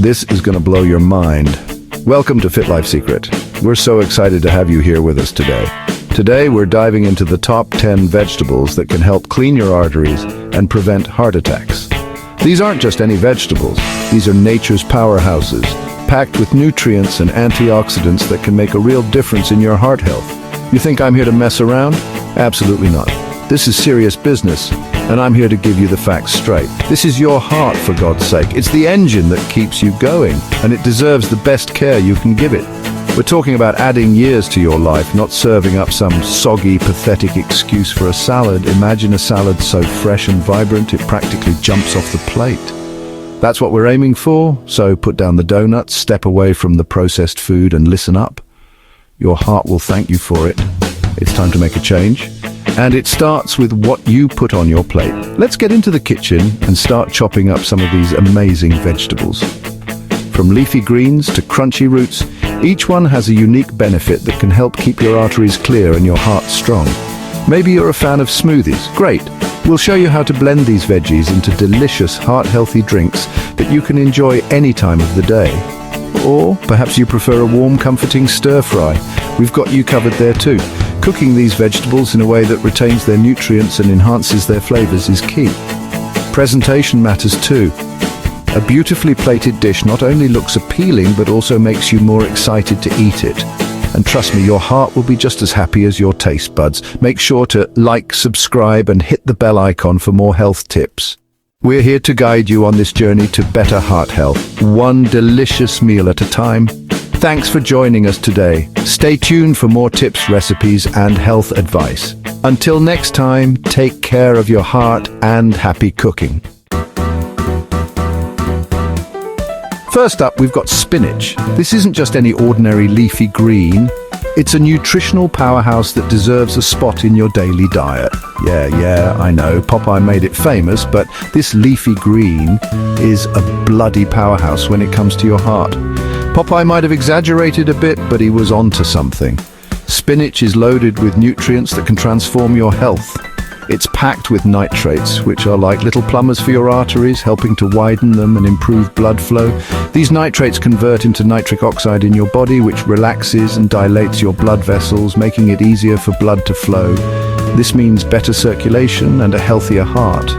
This is going to blow your mind. Welcome to FitLife Secret. We're so excited to have you here with us today. Today we're diving into the top 10 vegetables that can help clean your arteries and prevent heart attacks. These aren't just any vegetables. These are nature's powerhouses, packed with nutrients and antioxidants that can make a real difference in your heart health. You think I'm here to mess around? Absolutely not. This is serious business, and I'm here to give you the facts straight. This is your heart, for God's sake. It's the engine that keeps you going, and it deserves the best care you can give it. We're talking about adding years to your life, not serving up some soggy, pathetic excuse for a salad. Imagine a salad so fresh and vibrant it practically jumps off the plate. That's what we're aiming for, so put down the donuts, step away from the processed food and listen up. Your heart will thank you for it. It's time to make a change. And it starts with what you put on your plate. Let's get into the kitchen and start chopping up some of these amazing vegetables. From leafy greens to crunchy roots, each one has a unique benefit that can help keep your arteries clear and your heart strong. Maybe you're a fan of smoothies. Great! We'll show you how to blend these veggies into delicious, heart-healthy drinks that you can enjoy any time of the day. Or perhaps you prefer a warm, comforting stir-fry. We've got you covered there too. Cooking these vegetables in a way that retains their nutrients and enhances their flavors is key. Presentation matters too. A beautifully plated dish not only looks appealing but also makes you more excited to eat it. And trust me, your heart will be just as happy as your taste buds. Make sure to like, subscribe, and hit the bell icon for more health tips. We're here to guide you on this journey to better heart health, one delicious meal at a time. Thanks for joining us today. Stay tuned for more tips, recipes, and health advice. Until next time, take care of your heart and happy cooking. First up, we've got spinach. This isn't just any ordinary leafy green. It's a nutritional powerhouse that deserves a spot in your daily diet. Yeah, I know, Popeye made it famous, but this leafy green is a bloody powerhouse when it comes to your heart. Popeye might have exaggerated a bit, but he was onto something. Spinach is loaded with nutrients that can transform your health. It's packed with nitrates, which are like little plumbers for your arteries, helping to widen them and improve blood flow. These nitrates convert into nitric oxide in your body, which relaxes and dilates your blood vessels, making it easier for blood to flow. This means better circulation and a healthier heart.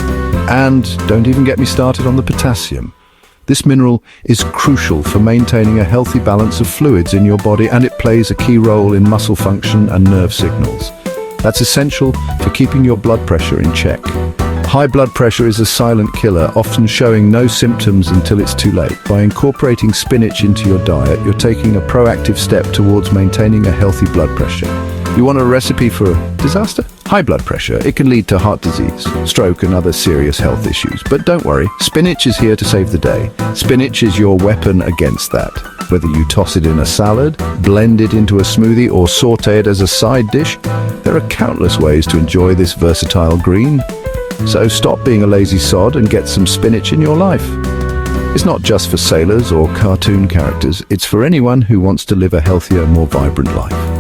And don't even get me started on the potassium. This mineral is crucial for maintaining a healthy balance of fluids in your body, and it plays a key role in muscle function and nerve signals. That's essential for keeping your blood pressure in check. High blood pressure is a silent killer, often showing no symptoms until it's too late. By incorporating spinach into your diet, you're taking a proactive step towards maintaining a healthy blood pressure. You want a recipe for disaster? High blood pressure. It can lead to heart disease, stroke, and other serious health issues. But don't worry, spinach is here to save the day. Spinach is your weapon against that. Whether you toss it in a salad, blend it into a smoothie, or saute it as a side dish, there are countless ways to enjoy this versatile green. So stop being a lazy sod and get some spinach in your life. It's not just for sailors or cartoon characters, it's for anyone who wants to live a healthier, more vibrant life.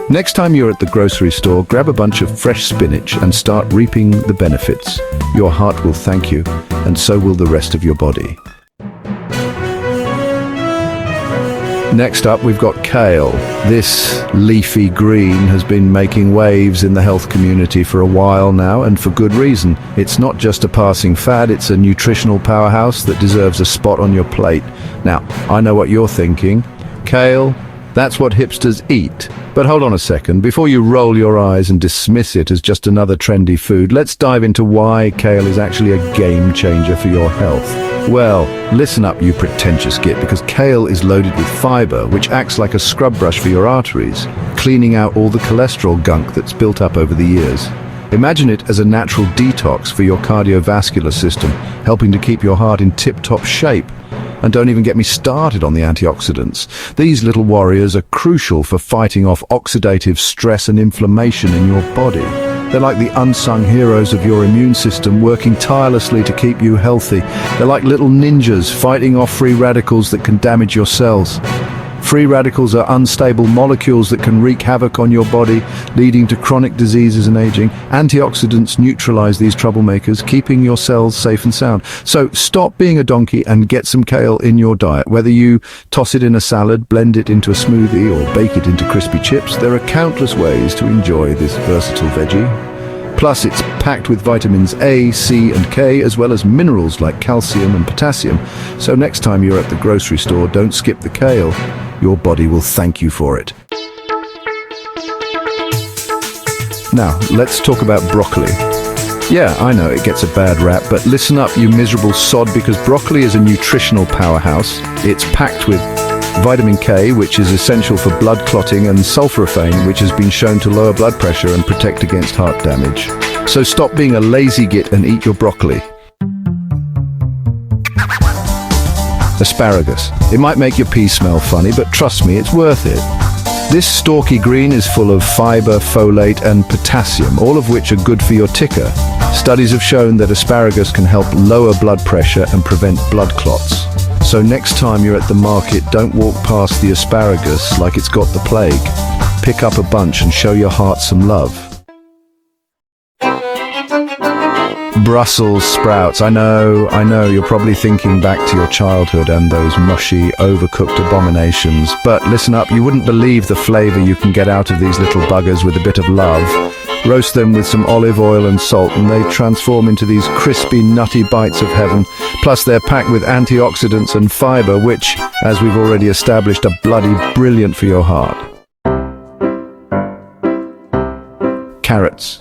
Next time you're at the grocery store, grab a bunch of fresh spinach and start reaping the benefits. Your heart will thank you, and so will the rest of your body. Next up, we've got kale. This leafy green has been making waves in the health community for a while now, and for good reason. It's not just a passing fad, it's a nutritional powerhouse that deserves a spot on your plate. Now, I know what you're thinking. Kale? That's what hipsters eat. But hold on a second, before you roll your eyes and dismiss it as just another trendy food, let's dive into why kale is actually a game changer for your health. Well, listen up, you pretentious git, because kale is loaded with fiber, which acts like a scrub brush for your arteries, cleaning out all the cholesterol gunk that's built up over the years. Imagine it as a natural detox for your cardiovascular system, helping to keep your heart in tip-top shape. And don't even get me started on the antioxidants. These little warriors are crucial for fighting off oxidative stress and inflammation in your body. They're like the unsung heroes of your immune system, working tirelessly to keep you healthy. They're like little ninjas fighting off free radicals that can damage your cells. Free radicals are unstable molecules that can wreak havoc on your body, leading to chronic diseases and aging. Antioxidants neutralize these troublemakers, keeping your cells safe and sound. So stop being a donkey and get some kale in your diet. Whether you toss it in a salad, blend it into a smoothie, or bake it into crispy chips, there are countless ways to enjoy this versatile veggie. Plus, it's packed with vitamins A, C, and K, as well as minerals like calcium and potassium. So next time you're at the grocery store, don't skip the kale. Your body will thank you for it. Now, let's talk about broccoli. Yeah, I know it gets a bad rap, but listen up, you miserable sod, because broccoli is a nutritional powerhouse. It's packed with vitamin K, which is essential for blood clotting, and sulforaphane, which has been shown to lower blood pressure and protect against heart damage. So stop being a lazy git and eat your broccoli. Asparagus. It might make your pee smell funny, but trust me, it's worth it. This stalky green is full of fiber, folate, and potassium, all of which are good for your ticker. Studies have shown that asparagus can help lower blood pressure and prevent blood clots. So next time you're at the market, don't walk past the asparagus like it's got the plague. Pick up a bunch and show your heart some love. Brussels sprouts. I know, you're probably thinking back to your childhood and those mushy, overcooked abominations. But listen up, you wouldn't believe the flavor you can get out of these little buggers with a bit of love. Roast them with some olive oil and salt and they transform into these crispy, nutty bites of heaven. Plus they're packed with antioxidants and fiber, which, as we've already established, are bloody brilliant for your heart. Carrots.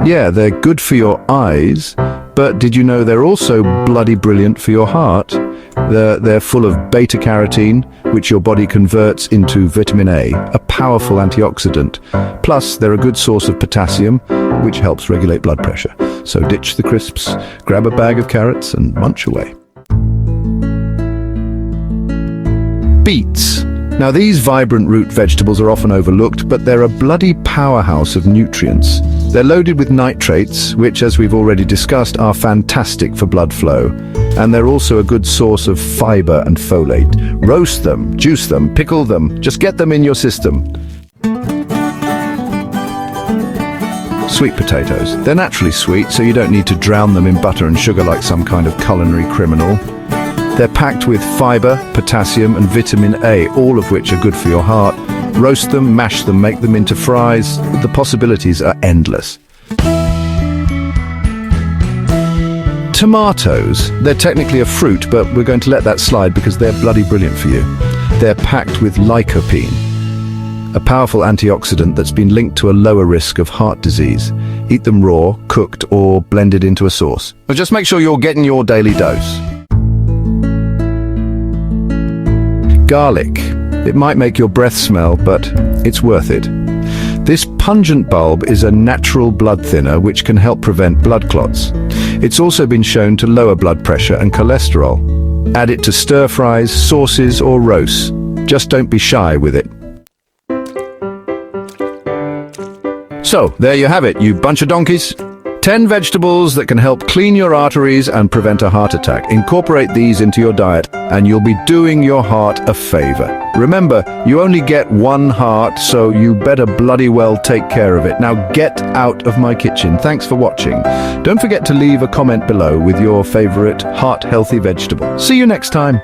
Yeah, they're good for your eyes, but did you know they're also bloody brilliant for your heart? They're full of beta-carotene, which your body converts into vitamin A, a powerful antioxidant. Plus, they're a good source of potassium, which helps regulate blood pressure. So ditch the crisps, grab a bag of carrots and munch away. Beets. Now, these vibrant root vegetables are often overlooked, but they're a bloody powerhouse of nutrients. They're loaded with nitrates, which, as we've already discussed, are fantastic for blood flow. And they're also a good source of fiber and folate. Roast them, juice them, pickle them, just get them in your system. Sweet potatoes. They're naturally sweet, so you don't need to drown them in butter and sugar like some kind of culinary criminal. They're packed with fiber, potassium, and vitamin A, all of which are good for your heart. Roast them, mash them, make them into fries. The possibilities are endless. Tomatoes. They're technically a fruit, but we're going to let that slide because they're bloody brilliant for you. They're packed with lycopene, a powerful antioxidant that's been linked to a lower risk of heart disease. Eat them raw, cooked, or blended into a sauce. But just make sure you're getting your daily dose. Garlic. It might make your breath smell, but it's worth it. This pungent bulb is a natural blood thinner which can help prevent blood clots. It's also been shown to lower blood pressure and cholesterol. Add it to stir fries, sauces, or roasts. Just don't be shy with it. So, there you have it, you bunch of donkeys. 10 vegetables that can help clean your arteries and prevent a heart attack. Incorporate these into your diet and you'll be doing your heart a favor. Remember, you only get one heart, so you better bloody well take care of it. Now get out of my kitchen. Thanks for watching. Don't forget to leave a comment below with your favorite heart-healthy vegetable. See you next time.